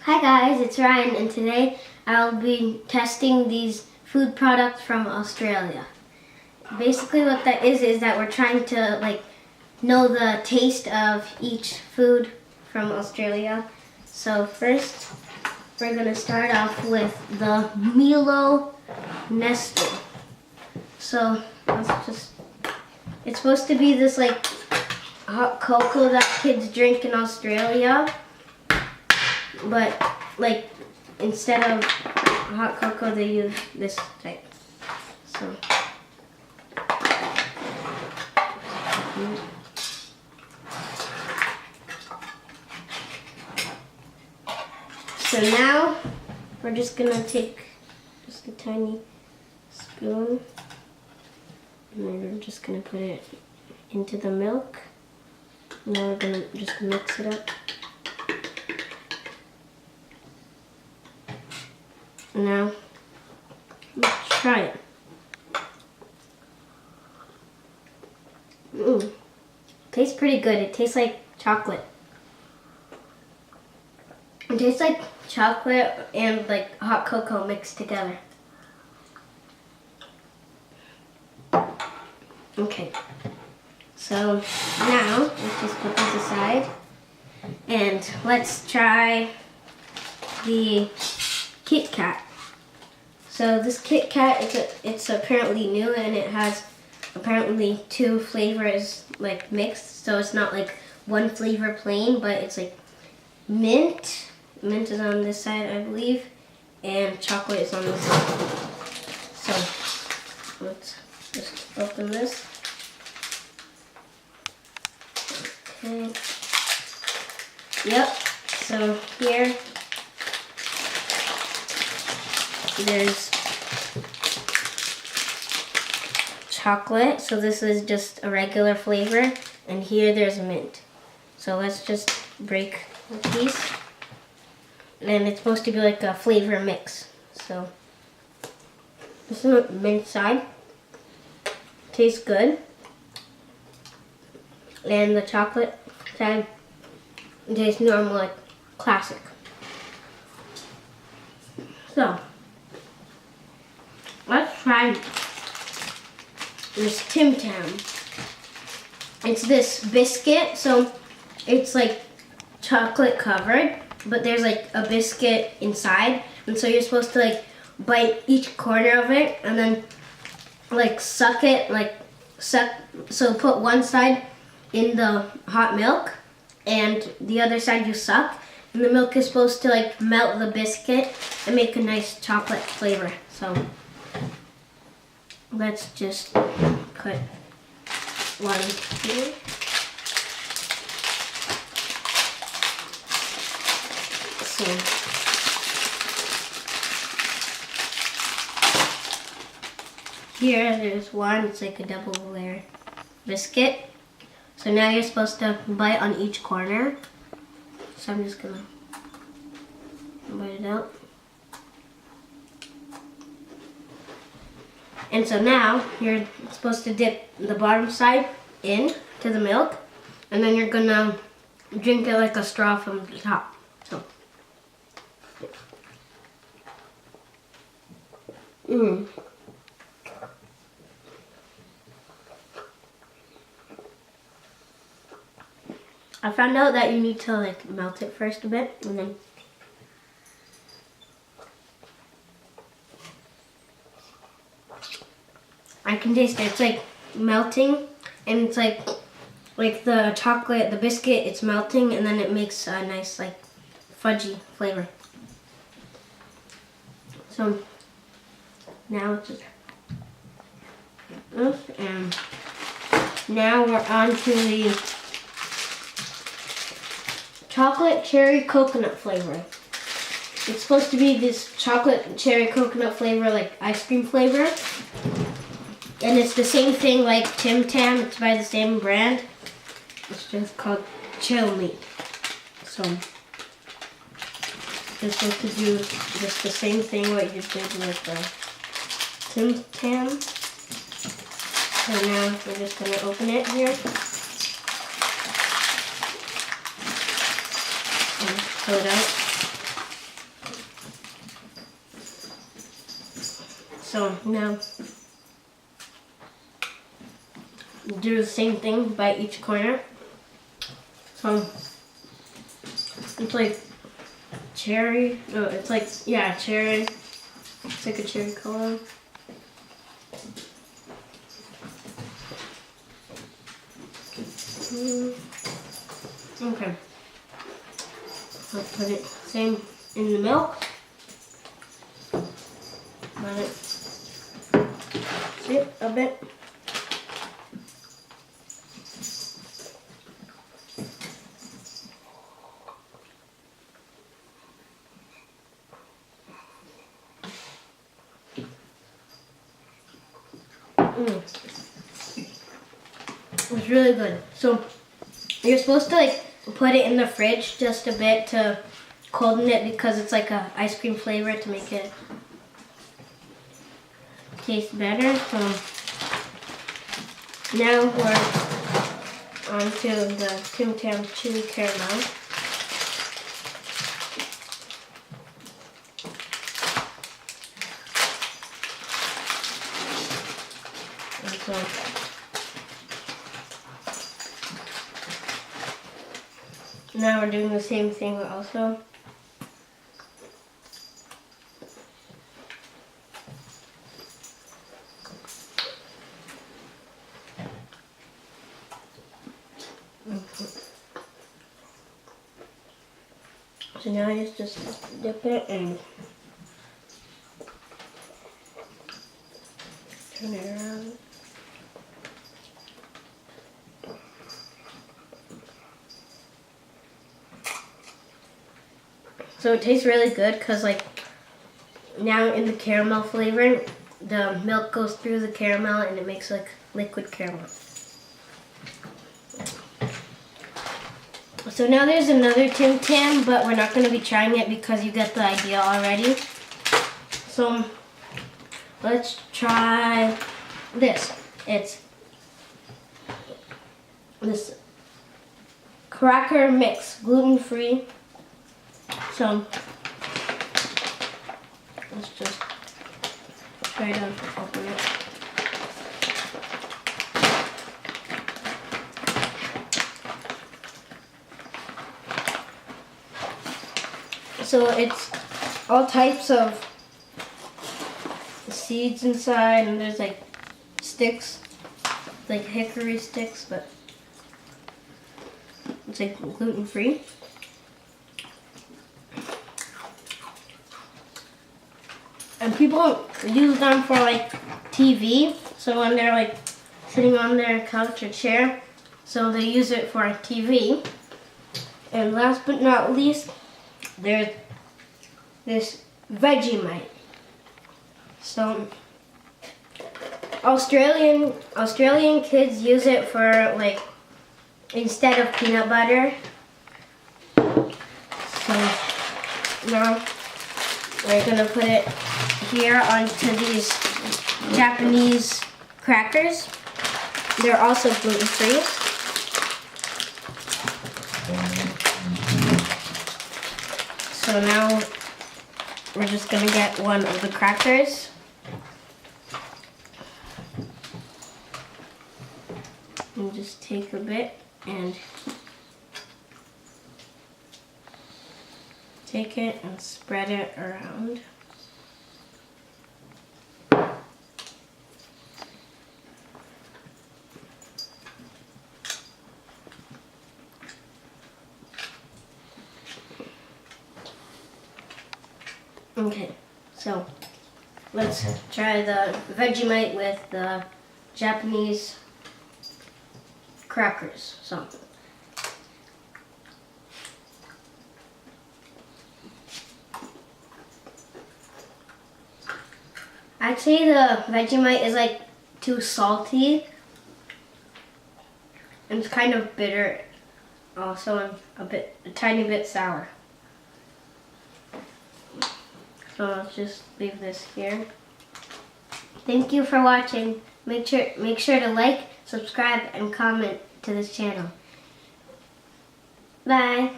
Hi guys, it's Ryan, and today I'll be testing these food products from Australia. Basically what that is that we're trying to know the taste of each food from Australia. So first we're going to start off with the Milo Nestle. So it's supposed to be this hot cocoa that kids drink in Australia. But instead of hot cocoa, they use this type. So now we're just gonna take just a tiny spoon, and then we're just gonna put it into the milk. Now we're gonna just mix it up. Now, let's try it. Tastes pretty good. It tastes like chocolate. It tastes like chocolate and hot cocoa mixed together. Okay. So now, let's just put this aside. And let's try the Kit Kat. So this Kit Kat, it's apparently new, and it has apparently two flavors mixed. So it's not one flavor plain, but it's mint. Mint is on this side, I believe, and chocolate is on this side. So let's just open this. Okay. Yep. So here there's chocolate, so this is just a regular flavor, and here there's mint. So let's just break the piece, and it's supposed to be like a flavor mix. So this is the mint side. Tastes good, and the chocolate side tastes normal, like classic. So let's try this tim-tam. It's this biscuit, so it's chocolate covered, but there's a biscuit inside, and so you're supposed to bite each corner of it and then suck it, so put one side in the hot milk and the other side you suck, and the milk is supposed to melt the biscuit and make a nice chocolate flavor. So let's just put one here. So here there's one, it's like a double layer biscuit. So now you're supposed to bite on each corner. So I'm just gonna bite it out. And so now you're supposed to dip the bottom side in to the milk, and then you're gonna drink it like a straw from the top. So, I found out that you need to melt it first a bit, and then I can taste it. It's melting, and it's the chocolate, the biscuit, it's melting, and then it makes a nice fudgy flavor. So now it's just this, and now we're on to the chocolate cherry coconut flavor. It's supposed to be this chocolate cherry coconut flavor, ice cream flavor. And it's the same thing like Tim-Tam. It's by the same brand. It's just called Chill Meat. So you're supposed to do just the same thing what you did with the Tim-Tam. So now we're just going to open it here. And pull it out. So now do the same thing by each corner. So it's like cherry. Oh, it's like, yeah, cherry. It's like a cherry color. Okay. So put it same in the milk. Let it sit a bit. It's really good. So you're supposed to like put it in the fridge just a bit to coolden it because it's like a ice cream flavor to make it taste better. So now we're on to the tim-tam chewy caramel. And so now we're doing the same thing also. So now I just dip it and turn it around. So it tastes really good because like now in the caramel flavor, the milk goes through the caramel and it makes like liquid caramel. So now there's another tim-tam, but we're not going to be trying it because you get the idea already. So let's try this. It's this cracker mix, gluten-free. So let's just try to open it. So it's all types of seeds inside, and there's like sticks, like hickory sticks, but it's like gluten-free. And people use them for like TV, so when they're like sitting on their couch or chair, so they use it for TV. And last but not least, there's this Vegemite. So Australian kids use it for like instead of peanut butter. So now we're gonna put it here onto these Japanese crackers. They're also gluten-free. So now we're just gonna get one of the crackers. And just take a bit and take it and spread it around. Okay, so let's try the Vegemite with the Japanese crackers. So I'd say the Vegemite is like too salty, and it's kind of bitter also, and a tiny bit sour. So let's just leave this here. Thank you for watching. Make sure to like, subscribe, and comment to this channel. Bye.